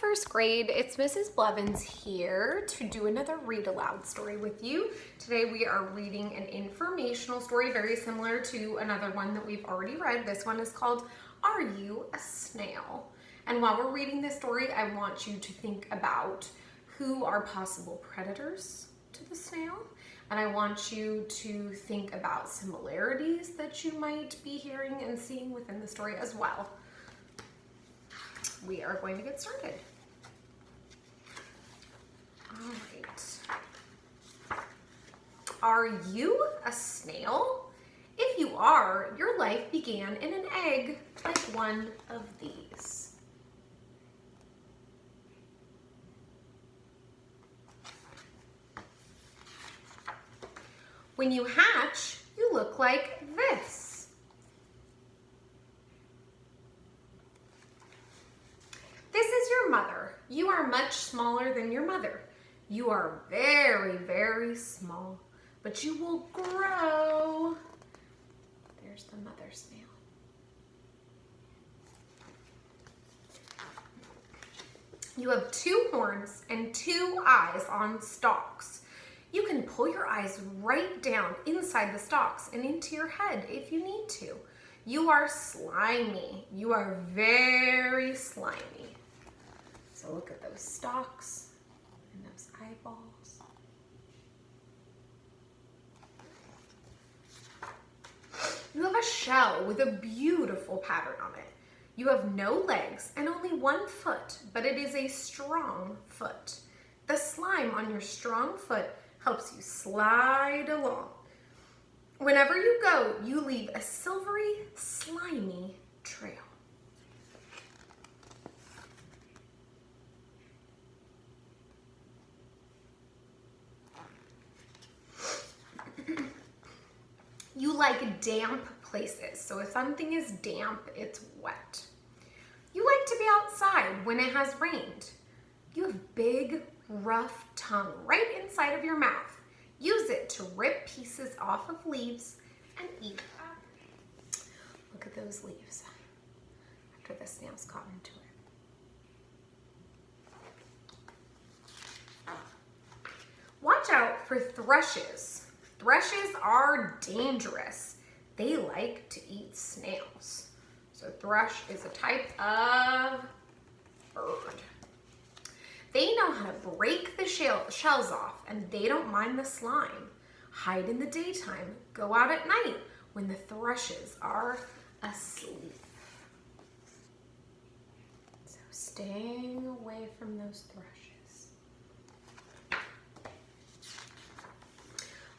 first grade. It's Mrs. Blevins here to do another read aloud story with you. Today we are reading an informational story very similar to another one that we've already read. This one is called Are You a Snail? And while we're reading this story, I want you to think about who are possible predators to the snail. And I want you to think about similarities that you might be hearing and seeing within the story as well. We are going to get started. All right. Are you a snail? If you are, your life began in an egg like one of these. When you hatch, you look like this. This is your mother. You are much smaller than your mother. You are very, very small, but you will grow. There's the mother snail. You have 2 horns and 2 eyes on stalks. You can pull your eyes right down inside the stalks and into your head if you need to. You are slimy. You are very slimy. So look at those stalks and those eyeballs. You have a shell with a beautiful pattern on it. You have no legs and only 1 foot, but it is a strong foot. The slime on your strong foot helps you slide along. Whenever you go, you leave a silvery, slimy trail. You like damp places, so if something is damp, it's wet. You like to be outside when it has rained. You have big, rough tongue right inside of your mouth. Use it to rip pieces off of leaves and eat them. Look at those leaves after the snail's caught into it. Watch out for thrushes. Thrushes are dangerous. They like to eat snails. So thrush is a type of bird. They know how to break the shells off, and they don't mind the slime. Hide in the daytime. Go out at night when the thrushes are asleep. So staying away from those thrushes.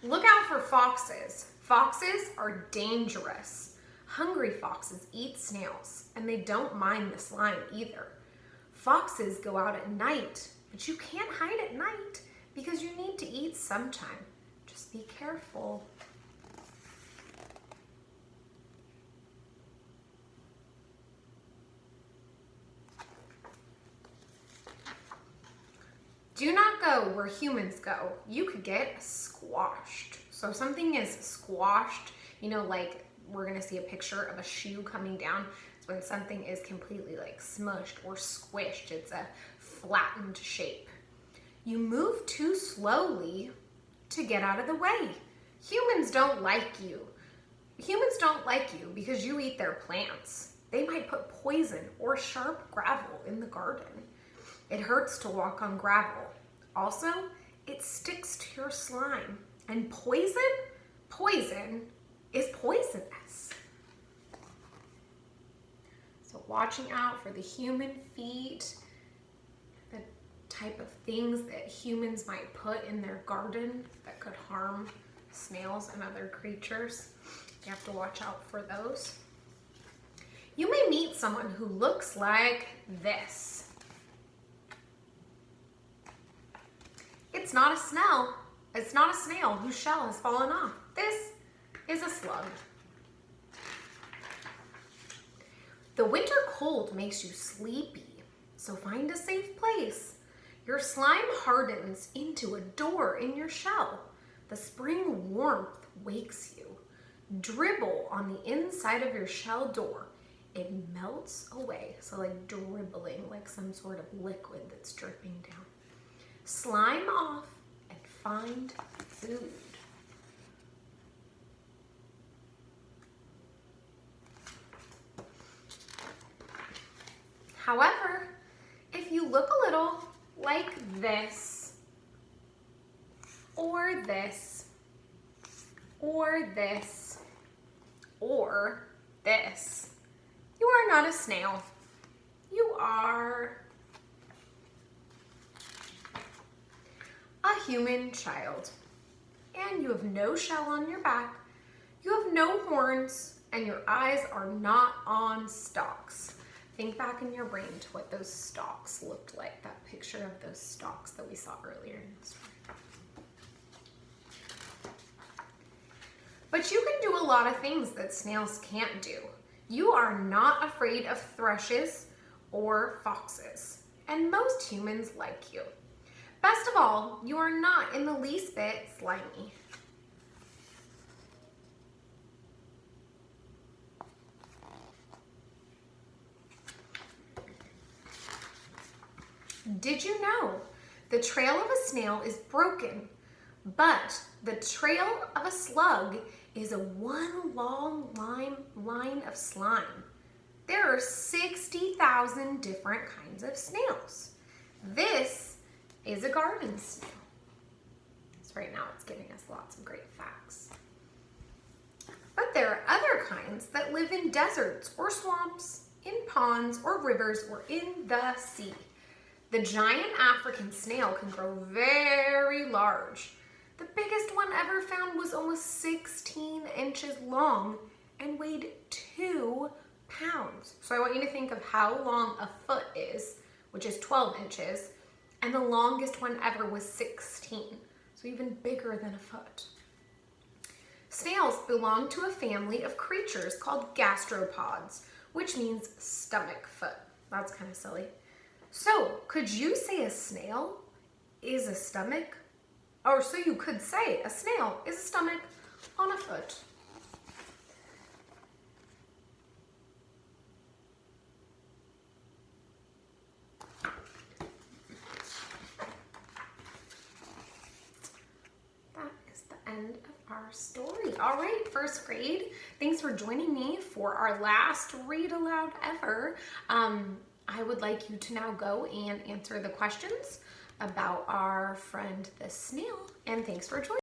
Look out for foxes. Foxes are dangerous. Hungry foxes eat snails, and they don't mind the slime either. Foxes go out at night, but you can't hide at night because you need to eat sometime. Just be careful. Do not go where humans go. You could get squashed. So if something is squashed, you know, like we're gonna see a picture of a shoe coming down. It's when something is completely like smushed or squished. It's a flattened shape. You move too slowly to get out of the way. Humans don't like you. Humans don't like you because you eat their plants. They might put poison or sharp gravel in the garden. It hurts to walk on gravel. Also, it sticks to your slime. And poison is poisonous. So watching out for the human feet, the type of things that humans might put in their garden that could harm snails and other creatures. You have to watch out for those. You may meet someone who looks like this. It's not a snail. It's not a snail whose shell has fallen off. This is a slug. The winter cold makes you sleepy, so find a safe place. Your slime hardens into a door in your shell. The spring warmth wakes you. Dribble on the inside of your shell door. it melts away. So like dribbling, like some sort of liquid that's dripping down. Slime off and find food. However, if you look a little like this, or this, or this, or this, you are not a snail. You are a human child. And you have no shell on your back, you have no horns, and your eyes are not on stalks. Think back in your brain to what those stalks looked like, that picture of those stalks that we saw earlier in the story. But you can do a lot of things that snails can't do. You are not afraid of thrushes or foxes, and most humans like you. Best of all, you are not in the least bit slimy. Did you know the trail of a snail is broken, but the trail of a slug is a one long line of slime? There are 60,000 different kinds of snails. This is a garden snail. So right now it's giving us lots of great facts. But there are other kinds that live in deserts or swamps, in ponds or rivers, or in the sea. The giant African snail can grow very large. The biggest one ever found was almost 16 inches long and weighed 2 pounds. So I want you to think of how long a foot is, which is 12 inches, and the longest one ever was 16, so even bigger than a foot. Snails belong to a family of creatures called gastropods, which means stomach foot. That's kind of silly. So, could you say a snail is a stomach? Or so you could say a snail is a stomach on a foot. That is the end of our story. All right, first grade, thanks for joining me for our last read aloud ever. I would like you to now go and answer the questions about our friend the snail, and thanks for joining.